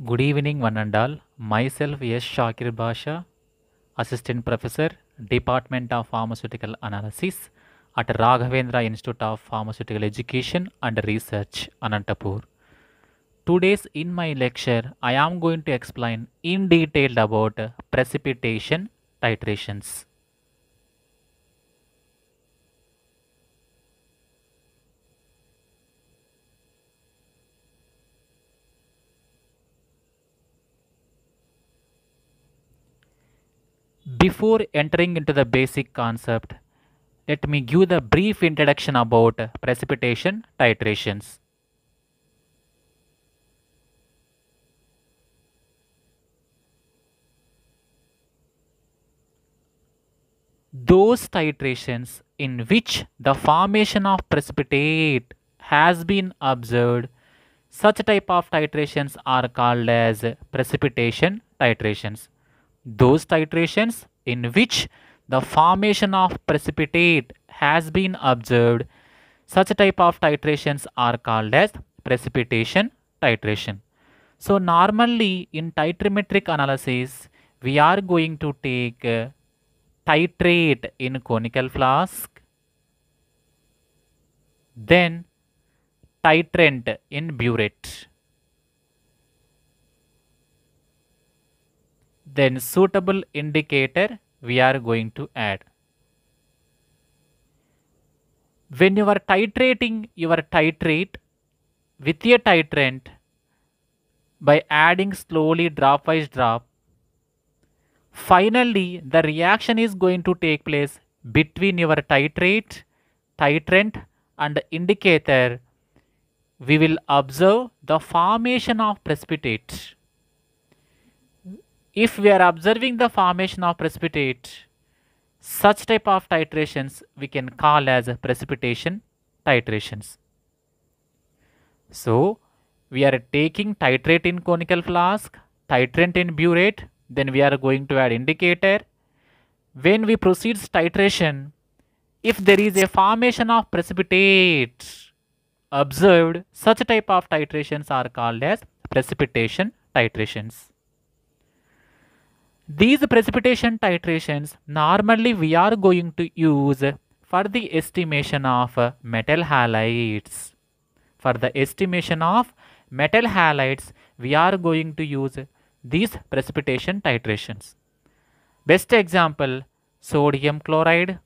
Good evening, one and all. Myself, S. Shakir Basha, Assistant Professor, Department of Pharmaceutical Analysis at Raghavendra Institute of Pharmaceutical Education and Research, Anantapur. Today's in my lecture, I am going to explain in detail about precipitation titrations. Before entering into the basic concept, let me give the brief introduction about precipitation titrations. Those titrations in which the formation of precipitate has been observed, such type of titrations are called as precipitation titrations. Those titrations in which the formation of precipitate has been observed, such type of titrations are called as precipitation titration. So normally in titrimetric analysis, we are going to take titrate in conical flask, then titrant in burette, then suitable indicator we are going to add. When you are titrating your titrate with a titrant by adding slowly dropwise drop, finally the reaction is going to take place between your titrate, titrant and indicator. We will observe the formation of precipitate. If we are observing the formation of precipitate, such type of titrations we can call as precipitation titrations. So we are taking titrate in conical flask, titrant in burette, then we are going to add indicator. When we proceed titration, if there is a formation of precipitate observed, such type of titrations are called as precipitation titrations. These precipitation titrations normally we are going to use for the estimation of metal halides. For the estimation of metal halides, we are going to use these precipitation titrations. Best example, sodium chloride,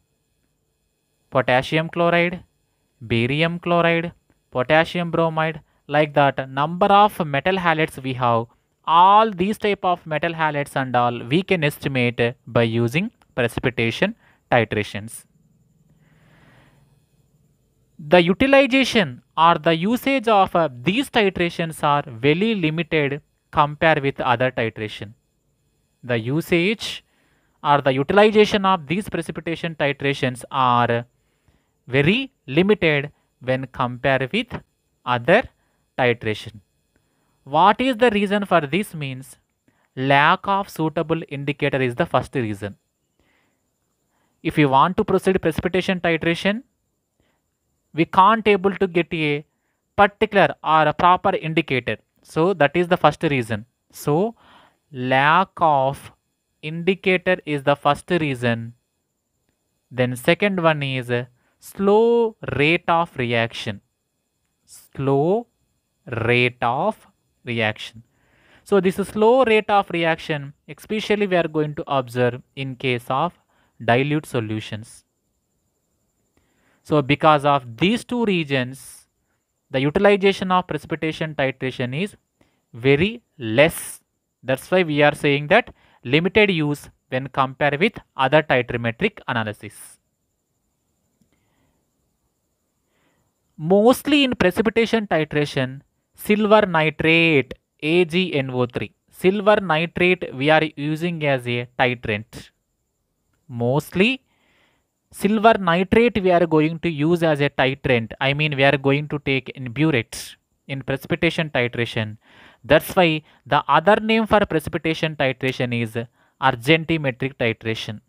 potassium chloride, barium chloride, potassium bromide, like that number of metal halides we have, all these type of metal halides and all we can estimate by using precipitation titrations. The utilization or the usage of these titrations are very limited compared with other titration. The usage or the utilization of these precipitation titrations are very limited when compared with other titration. What is the reason for this means? Lack of suitable indicator is the first reason. If you want to proceed precipitation titration, we can't able to get a particular or a proper indicator. So that is the first reason. So lack of indicator is the first reason. Then second one is slow rate of reaction. Slow rate of reaction. So this slow rate of reaction, especially we are going to observe in case of dilute solutions. So because of these two regions, the utilization of precipitation titration is very less. That's why we are saying that limited use when compared with other titrimetric analysis. Mostly in precipitation titration, silver nitrate AgNO3. Silver nitrate we are using as a titrant. Mostly silver nitrate we are going to use as a titrant. I mean we are going to take in burette in precipitation titration. That's why the other name for precipitation titration is argentimetric titration.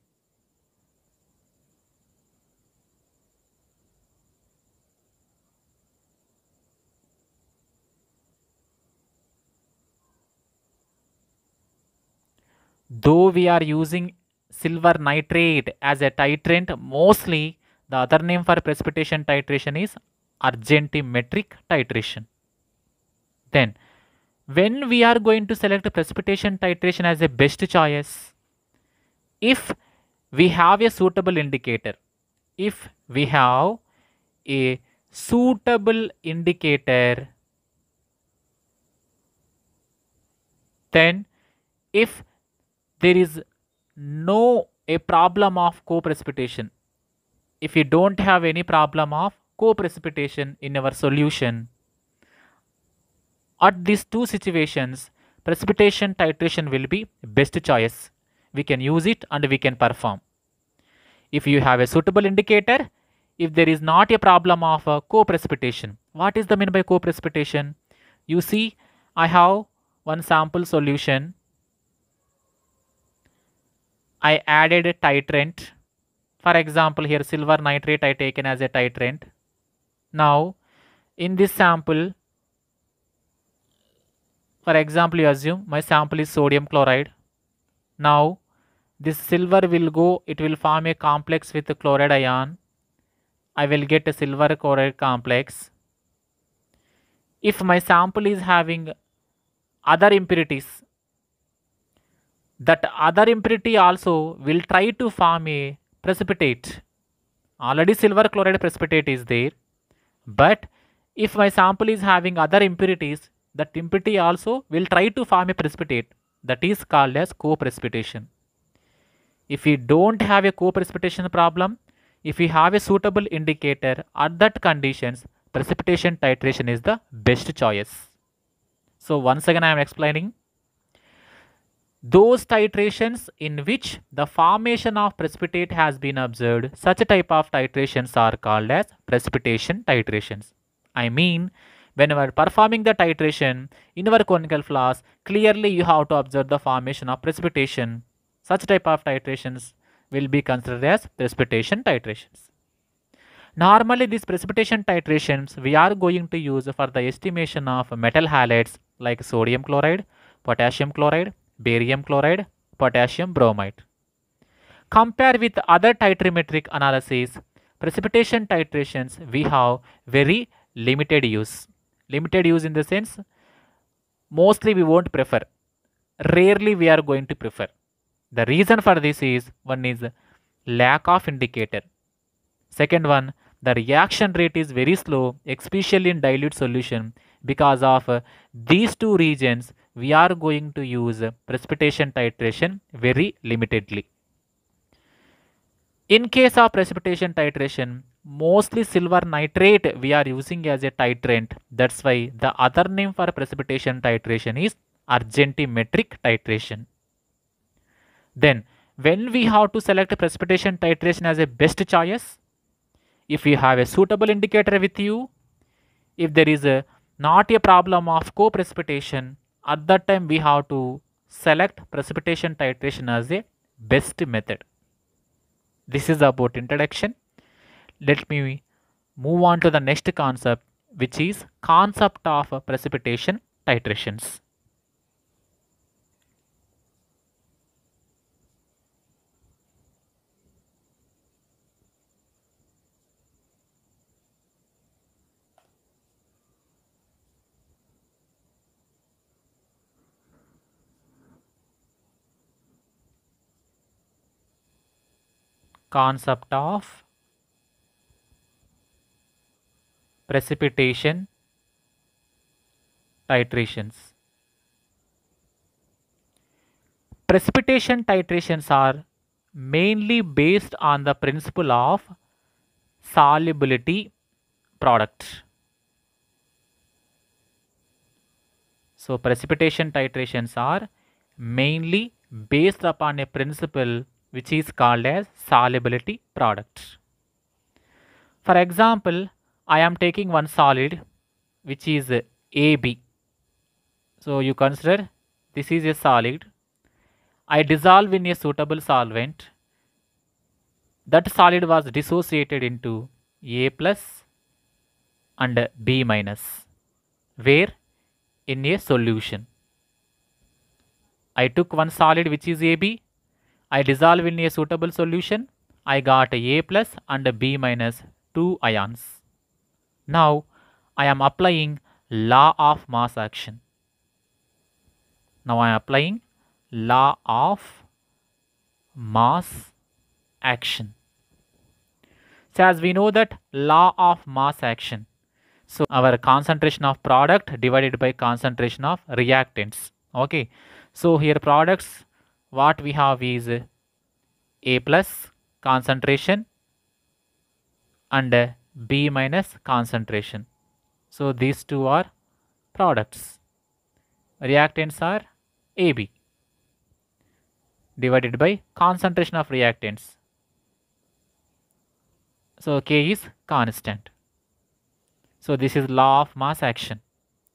Though we are using silver nitrate as a titrant, mostly the other name for precipitation titration is argentimetric titration. Then, when we are going to select precipitation titration as a best choice, if we have a suitable indicator, if we have a suitable indicator, then if there is no a problem of co-precipitation, if you don't have any problem of co-precipitation in our solution, at these two situations precipitation titration will be best choice. We can use it and we can perform. If you have a suitable indicator, if there is not a problem of co-precipitation. What is the mean by co-precipitation? You see, I have one sample solution. I added a titrant. For example, here silver nitrate I taken as a titrant. Now, in this sample, for example, you assume my sample is sodium chloride. Now, this silver will go, it will form a complex with the chloride ion. I will get a silver chloride complex. If my sample is having other impurities, that other impurity also will try to form a precipitate. Already silver chloride precipitate is there, but if my sample is having other impurities, that impurity also will try to form a precipitate. That is called as co-precipitation. If we don't have a co-precipitation problem, if we have a suitable indicator at that conditions, precipitation titration is the best choice. So once again I am explaining, those titrations in which the formation of precipitate has been observed, such a type of titrations are called as precipitation titrations. I mean, when we are performing the titration in our conical flask, clearly you have to observe the formation of precipitation. Such type of titrations will be considered as precipitation titrations. Normally these precipitation titrations we are going to use for the estimation of metal halides like sodium chloride, potassium chloride, barium chloride, potassium bromide. Compare with other titrimetric analyses, precipitation titrations we have very limited use. Limited use in the sense, mostly we won't prefer. Rarely we are going to prefer. The reason for this is, one is lack of indicator. Second one, the reaction rate is very slow, especially in dilute solution. Because of these two regions, we are going to use precipitation titration very limitedly. In case of precipitation titration, mostly silver nitrate we are using as a titrant. That's why the other name for precipitation titration is argentimetric titration. Then, when we have to select precipitation titration as a best choice, if you have a suitable indicator with you, if there is not a problem of co-precipitation, at that time we have to select precipitation titration as a best method. This is about introduction. Let me move on to the next concept, which is concept of precipitation titrations. Concept of precipitation titrations. Precipitation titrations are mainly based on the principle of solubility product. So precipitation titrations are mainly based upon a principle which is called as solubility product. For example, I am taking one solid which is AB. So you consider this is a solid. I dissolve in a suitable solvent. That solid was dissociated into A plus and B minus, where in a solution. I took one solid which is AB. I dissolve in a suitable solution. I got A plus and B minus 2 ions. Now I am applying law of mass action. Now I am applying law of mass action. So as we know that law of mass action, so our concentration of product divided by concentration of reactants. Okay, so here products, what we have is A plus concentration and B minus concentration. So these two are products. Reactants are AB divided by concentration of reactants. So K is constant. So this is law of mass action.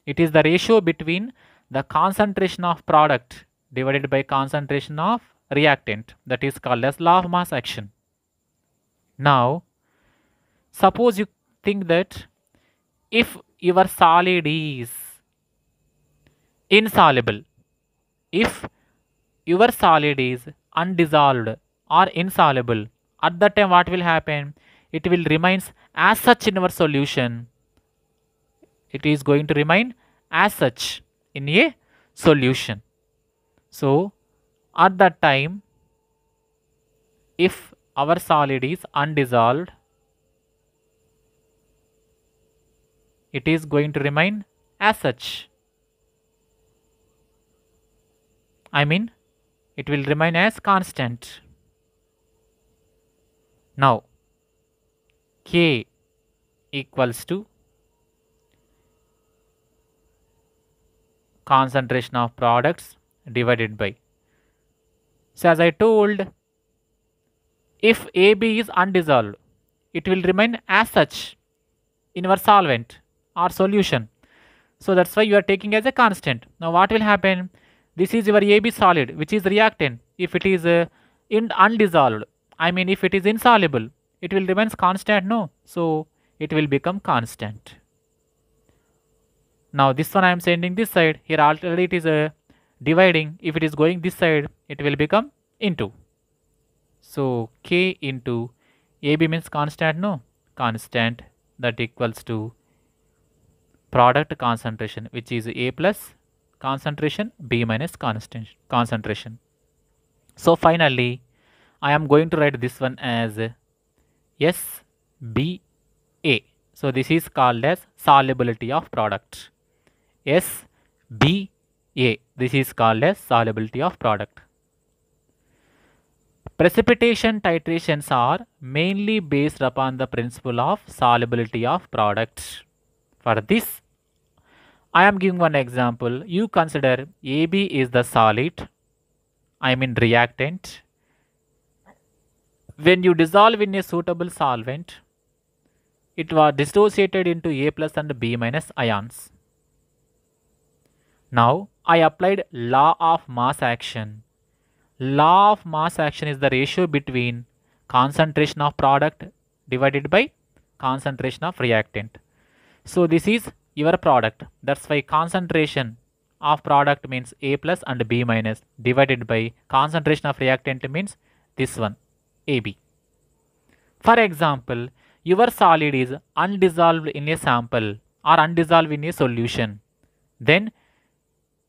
It is the ratio between the concentration of product divided by concentration of reactant, that is called as law of mass action. Now suppose you think that if your solid is insoluble, if your solid is undissolved or insoluble, at that time what will happen? It will remains as such in our solution. It is going to remain as such in a solution. So at that time, if our solid is undissolved, it is going to remain as such. I mean, it will remain as constant. Now, K equals to concentration of products divided by. So as I told, if AB is undissolved, it will remain as such in our solvent or solution. So that's why you are taking as a constant. Now what will happen? This is your AB solid, which is reactant. If it is undissolved, I mean if it is insoluble, it will remain constant, no? So it will become constant. Now this one I am sending this side. Here already it is dividing. If it is going this side, it will become into. So K into AB means constant, no? Constant, that equals to product concentration, which is A plus concentration, B minus concentration. So finally, I am going to write this one as SBA. So this is called as solubility of product. SBA. This is called as solubility of product. Precipitation titrations are mainly based upon the principle of solubility of products. For this, I am giving one example. You consider AB is the solid, I mean reactant. When you dissolve in a suitable solvent, it was dissociated into A plus and B minus ions. Now I applied law of mass action. Law of mass action is the ratio between concentration of product divided by concentration of reactant. So this is your product. That's why concentration of product means A plus and B minus divided by concentration of reactant means this one, AB. For example, your solid is undissolved in a sample or undissolved in a solution. Then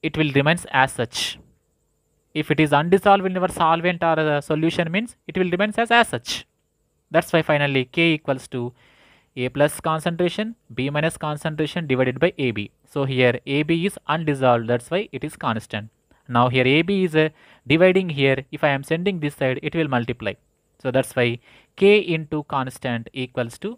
it will remain as such. If it is undissolved in your solvent or a solution means it will remain as such. That's why finally K equals to A plus concentration, B minus concentration divided by AB. So here AB is undissolved, that's why it is constant. Now here AB is dividing here. If I am sending this side, it will multiply. So that's why K into constant equals to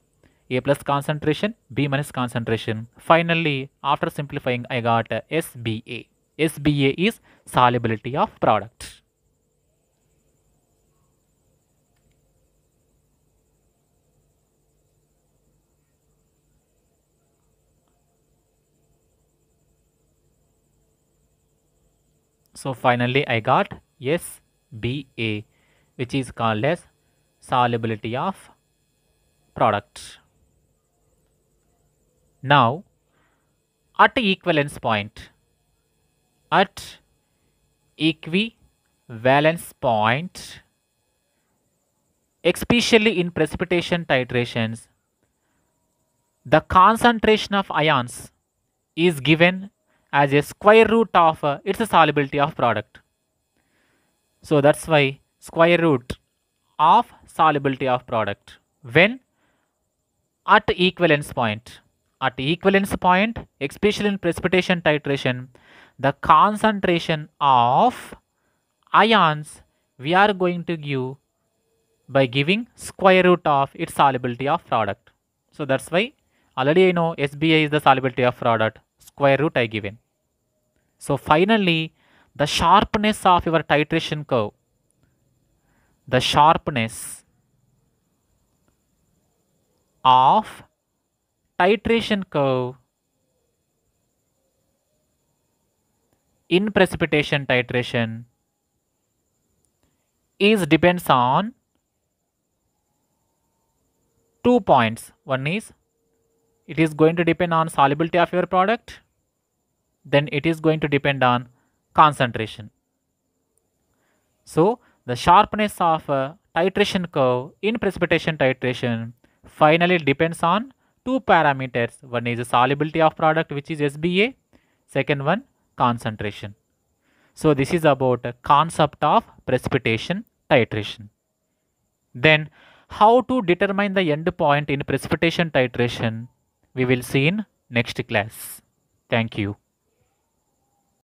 A plus concentration, B minus concentration. Finally, after simplifying, I got SBA. SBA is solubility of product. So finally I got SBA, which is called as solubility of product. Now at equivalence point, at equivalence point, especially in precipitation titrations, the concentration of ions is given as a square root of its solubility of product. So that's why square root of solubility of product when at equivalence point. At equivalence point, especially in precipitation titration, the concentration of ions we are going to give by giving square root of its solubility of product. So that's why already I know SBA is the solubility of product, square root I given. So finally, the sharpness of your titration curve, the sharpness of titration curve in precipitation titration is depends on 2 points. One is it is going to depend on solubility of your product, then it is going to depend on concentration. So the sharpness of a titration curve in precipitation titration finally depends on 2 parameters. One is the solubility of product, which is SBA, second one concentration. So this is about a concept of precipitation titration. Then how to determine the end point in precipitation titration we will see in next class. Thank you.